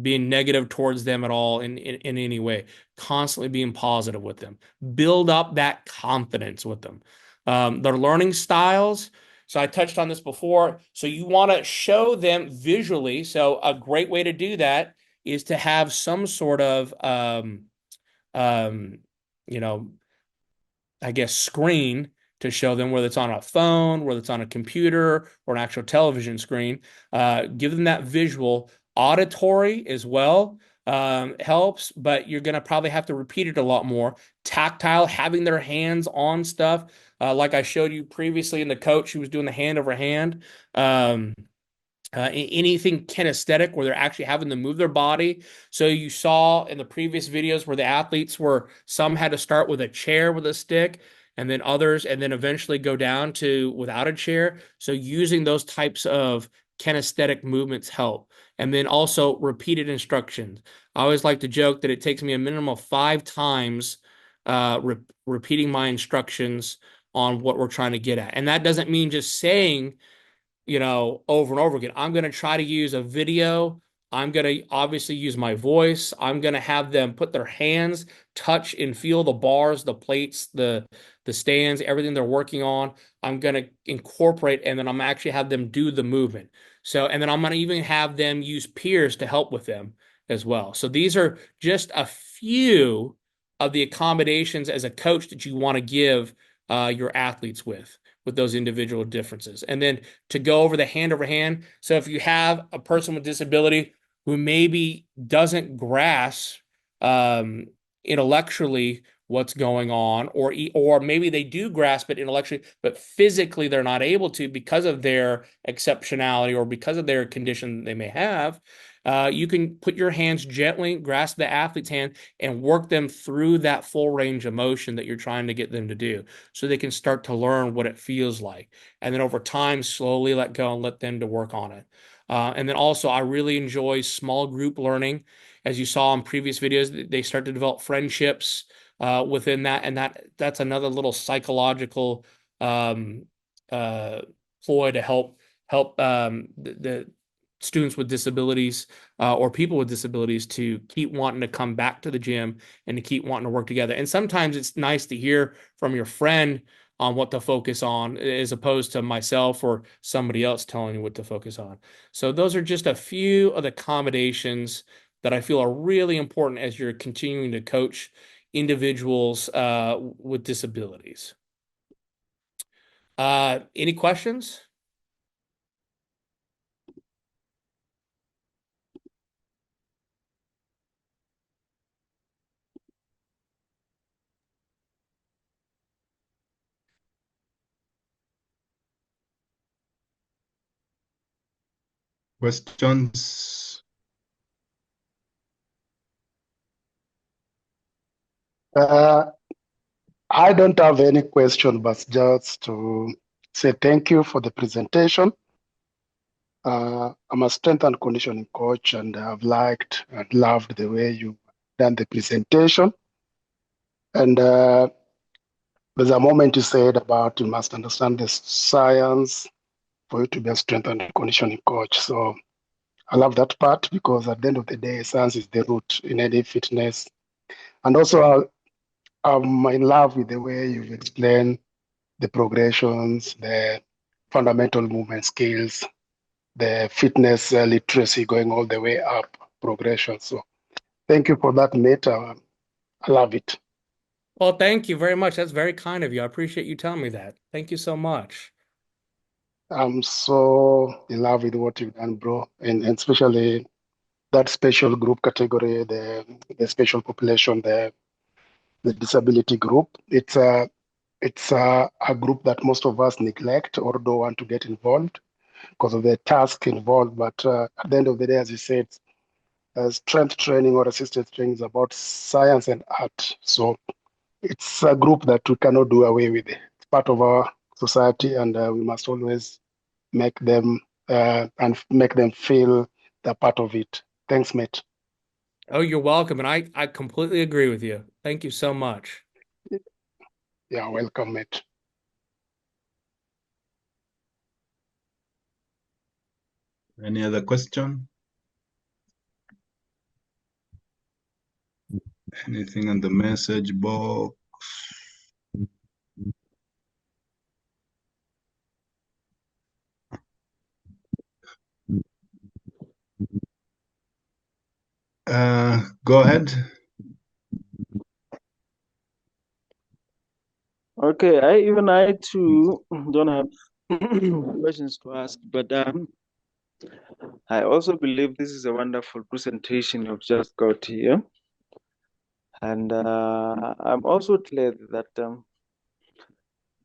Being negative towards them at all in any way, constantly being positive with them, build up that confidence with them. Their learning styles. So I touched on this before. So you want to show them visually. So a great way to do that is to have some sort of, um, you know, I guess, screen to show them, whether it's on a phone, whether it's on a computer or an actual television screen. Give them that visual. Auditory as well helps, but you're going to probably have to repeat it a lot more. Tactile, having their hands on stuff, like I showed you previously in the coach who was doing the hand over hand. Um, Anything kinesthetic where they're actually having to move their body. So you saw in the previous videos where the athletes were, some had to start with a chair with a stick, and then others, and then eventually go down to without a chair. So using those types of kinesthetic movements help. And then also repeated instructions. I always like to joke that it takes me a minimum of 5 times repeating my instructions on what we're trying to get at. And that doesn't mean just saying over and over again. I'm going to try to use a video. I'm going to obviously use my voice. I'm going to have them put their hands, touch and feel the bars, the plates, the stands, everything they're working on. I'm going to incorporate, and then I'm actually have them do the movement. So, and then I'm going to even have them use peers to help with them as well. So these are just a few of the accommodations as a coach that you want to give your athletes with those individual differences. And then to go over the hand over hand. So if you have a person with disability who maybe doesn't grasp um, intellectually what's going on, or maybe they do grasp it intellectually, but physically they're not able to because of their exceptionality or because of their condition they may have. You can put your hands gently, grasp the athlete's hand, and work them through that full range of motion that you're trying to get them to do so they can start to learn what it feels like. And then over time, slowly let go and let them to work on it. And then also, I really enjoy small group learning. As you saw in previous videos, they start to develop friendships within that, and that's another little psychological um, uh, ploy to help the students with disabilities or people with disabilities to keep wanting to come back to the gym and to keep wanting to work together. And sometimes it's nice to hear from your friend on what to focus on as opposed to myself or somebody else telling you what to focus on. So those are just a few of the accommodations that I feel are really important as you're continuing to coach individuals with disabilities. Any questions? Questions? Uh, I don't have any question, but just to say thank you for the presentation. I'm a strength and conditioning coach, and I've liked and loved the way you done the presentation. And there's a moment you said about you must understand the science for you to be a strength and conditioning coach. So I love that part because at the end of the day, science is the root in any fitness. And also, I'm in love with the way you've explained the progressions, the fundamental movement skills, the fitness literacy going all the way up progression. So thank you for that, mate. I love it. Well, thank you very much. That's very kind of you. I appreciate you telling me that. Thank you so much. I'm so in love with what you've done, bro, and especially that special group category, the special population, the disability group. It's a group that most of us neglect or don't want to get involved because of the task involved. But at the end of the day, as you said, strength training or assistance training is about science and art. So it's a group that we cannot do away with. It's part of our society, and we must always make them and make them feel they're part of it. Thanks, mate. Oh, you're welcome. And I completely agree with you. Thank you so much. Yeah, welcome, mate. Any other question? Anything on the message box? Go ahead. Okay, I too don't have questions to ask, but I also believe this is a wonderful presentation you've just got here. And I'm also glad that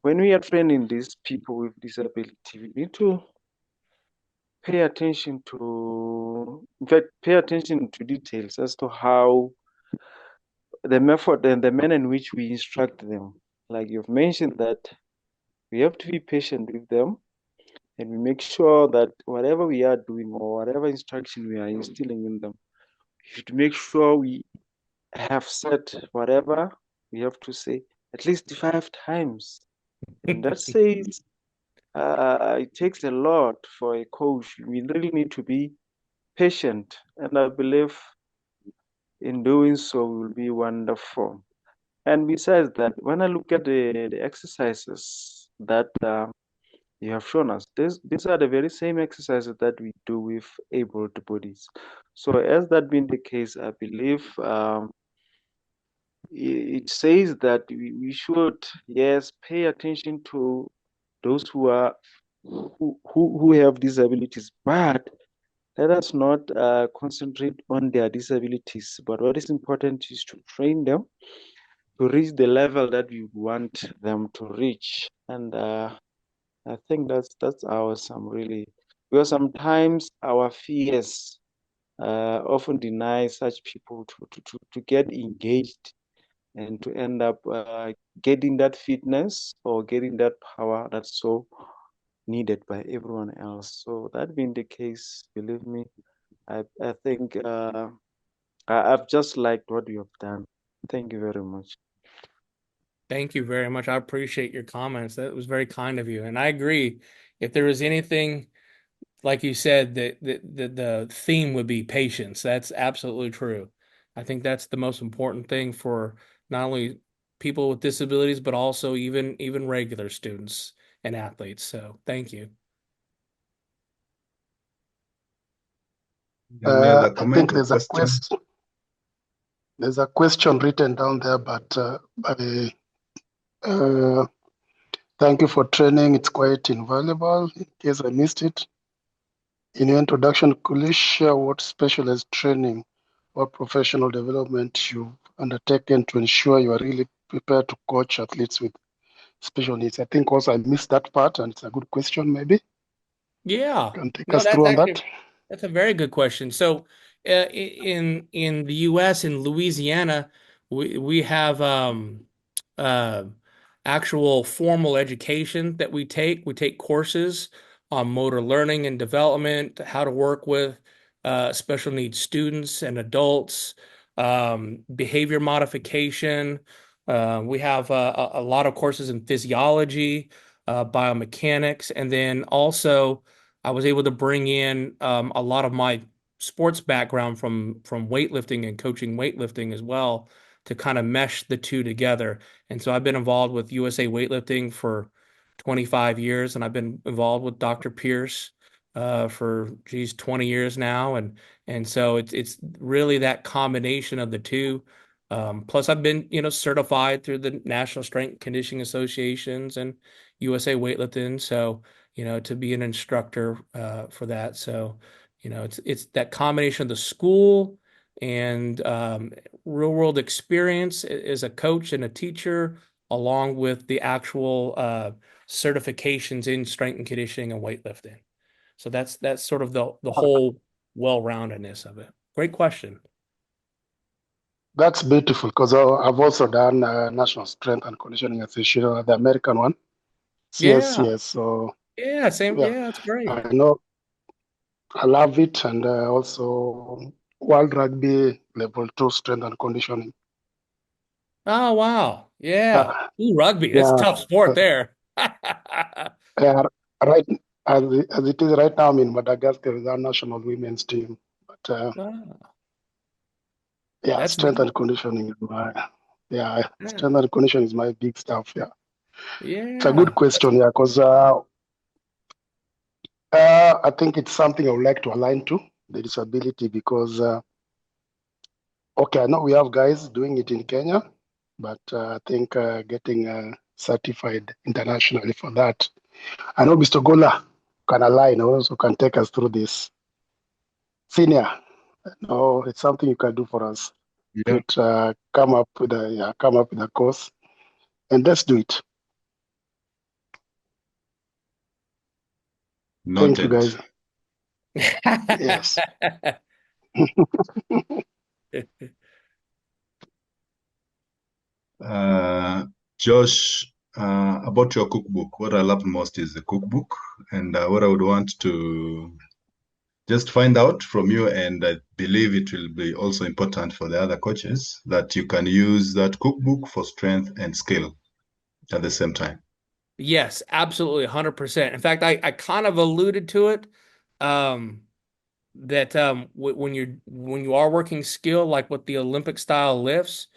when we are training these people with disability, we need to pay attention to, in fact, pay attention to details as to how the method and the manner in which we instruct them. Like you've mentioned that we have to be patient with them and we make sure that whatever we are doing or whatever instruction we are instilling in them, we should make sure we have said whatever we have to say at least 5 times. And that says it takes a lot for a coach. We really need to be patient. And I believe in doing so will be wonderful. And besides that, when I look at the exercises that you have shown us, these are the very same exercises that we do with able bodies. So as that being the case, I believe it says that we should, yes, pay attention to those who have disabilities, but let us not concentrate on their disabilities. But what is important is to train them to reach the level that we want them to reach. And I think that's awesome, really, because sometimes our fears often deny such people to get engaged and to end up getting that fitness or getting that power that's so needed by everyone else. So that being the case, believe me, I think I've just liked what you have done. Thank you very much. Thank you very much. I appreciate your comments. That was very kind of you. And I agree. If there was anything, like you said, that the theme would be patience. That's absolutely true. I think that's the most important thing for not only people with disabilities, but also even regular students and athletes. So thank you. Any other I think comment or question? there's a question written down there, but uh, thank you for training. It's quite invaluable. In case I missed it, in your introduction, could you share what specialized training or professional development you've undertaken to ensure you are really prepared to coach athletes with special needs? I think also I missed that part, and it's a good question. Maybe Yeah. can take No, us that's through on actually that. that's a very good question. So, in the U.S. in Louisiana, we have uh, actual formal education that we take. We take courses on motor learning and development, how to work with special needs students and adults, behavior modification. We have a lot of courses in physiology, biomechanics, and then also I was able to bring in a lot of my sports background from weightlifting and coaching weightlifting as well to kind of mesh the two together. And so I've been involved with USA Weightlifting for 25 years, and I've been involved with Dr. Pierce for 20 years now, and so it's really that combination of the two. Plus, I've been certified through the National Strength Conditioning Associations and USA Weightlifting, so to be an instructor for that. So, It's that combination of the school and real world experience as a coach and a teacher, along with the actual certifications in strength and conditioning and weightlifting. So that's sort of the whole well-roundedness of it. Great question. That's beautiful because I've also done National Strength and Conditioning Association, the American one, Yeah. CSCS. So Yeah, same. yeah, Yeah, that's great. I know I love it, and also World Rugby Level 2 Strength and Conditioning. Oh, wow. Yeah. Uh, Ooh, rugby. That's a yeah, tough sport uh, there. yeah, right as it is right now, I'm in Madagascar with our national women's team. But Ah, yeah, that's neat. Yeah. strength and conditioning is my big stuff. Yeah, it's a good Yeah. question. Yeah, because I think it's something I would like to align to the disability because okay, I know we have guys doing it in Kenya, but I think getting certified internationally for that. I know Mr. Gola can align, also can take us through this. Senior, no, it's something you can do for us. Yeah, Get come up with a course and let's do it. Thank you, noted. guys. Yes. Uh, Josh, about your cookbook, what I love most is the cookbook, and what I would want to just find out from you, and I believe it will be also important for the other coaches that you can use that cookbook for strength and skill at the same time. Yes, absolutely, 100%. In fact, I kind of alluded to it. Um, that when you are working skill like with the Olympic style lifts,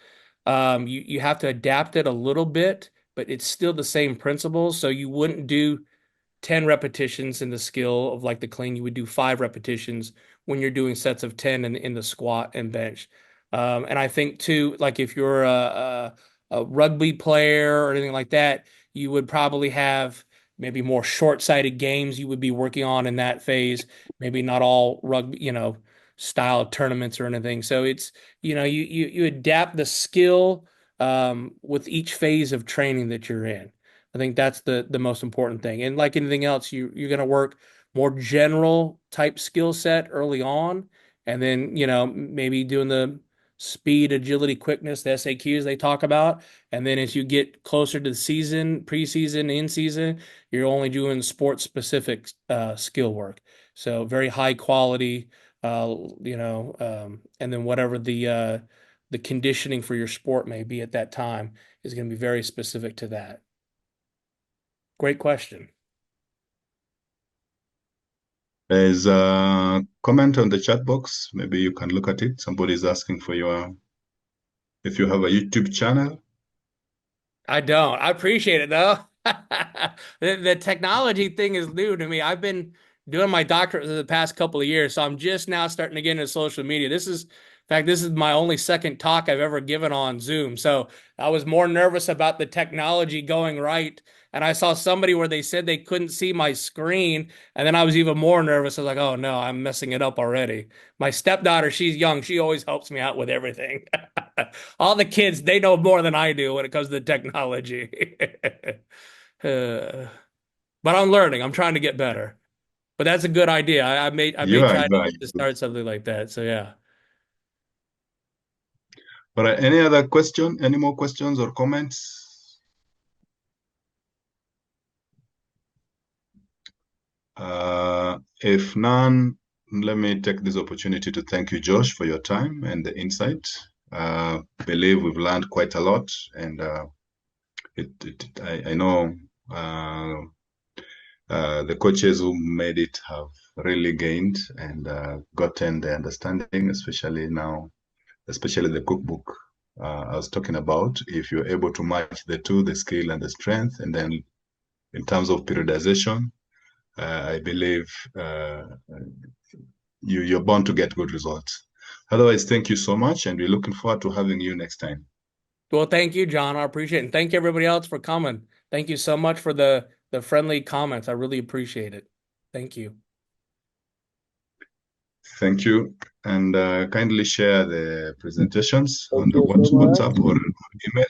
you have to adapt it a little bit, but it's still the same principles. So you wouldn't do 10 repetitions in the skill of like the clean. You would do 5 repetitions when you're doing sets of 10 in the squat and bench. And I think too, like if you're a rugby player or anything like that, you would probably have maybe more short-sighted games you would be working on in that phase. Maybe not all rugby, style tournaments or anything. So it's, you adapt the skill with each phase of training that you're in. I think that's the most important thing. And like anything else, you're going to work more general type skill set early on, and then maybe doing the speed, agility, quickness, the SAQs they talk about, and then as you get closer to the season, preseason, in season, you're only doing sport specific skill work. So very high quality, and then whatever the conditioning for your sport may be at that time is going to be very specific to that. Great question. There's a comment on the chat box. Maybe you can look at it. Somebody's asking for if you have a YouTube channel. I don't. I appreciate it though. The technology thing is new to me. I've been doing my doctorate for the past couple of years, so I'm just now starting to get into social media. In fact, this is my only second talk I've ever given on Zoom. So I was more nervous about the technology going right. And I saw somebody where they said they couldn't see my screen. And then I was even more nervous. I was like, oh no, I'm messing it up already. My stepdaughter, she's young. She always helps me out with everything. All the kids, they know more than I do when it comes to technology. But I'm learning. I'm trying to get better. But that's a good idea. I may You are, try you are. to start something like that. So yeah. All right. Any other question? Any more questions or comments? If none, let me take this opportunity to thank you, Josh, for your time and the insight. Believe we've learned quite a lot, and I know the coaches who made it have really gained and gotten the understanding, especially now, especially the cookbook I was talking about. If you're able to match the two, the skill and the strength, and then in terms of periodization, I believe you're bound to get good results. Otherwise, thank you so much, and we're looking forward to having you next time. Well, thank you, John. I appreciate it. And thank everybody else for coming. Thank you so much for the friendly comments. I really appreciate it. Thank you. Thank you. And kindly share the presentations on Thank the you so much. WhatsApp or email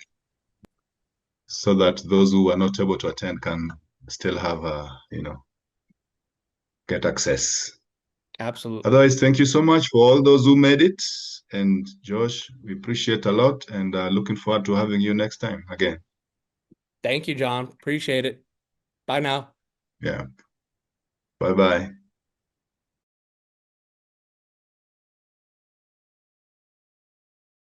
so that those who are not able to attend can still have, get access. Absolutely. Otherwise, thank you so much for all those who made it. And Josh, we appreciate a lot and looking forward to having you next time again. Thank you, John. Appreciate it. Bye now. Yeah. Bye-bye.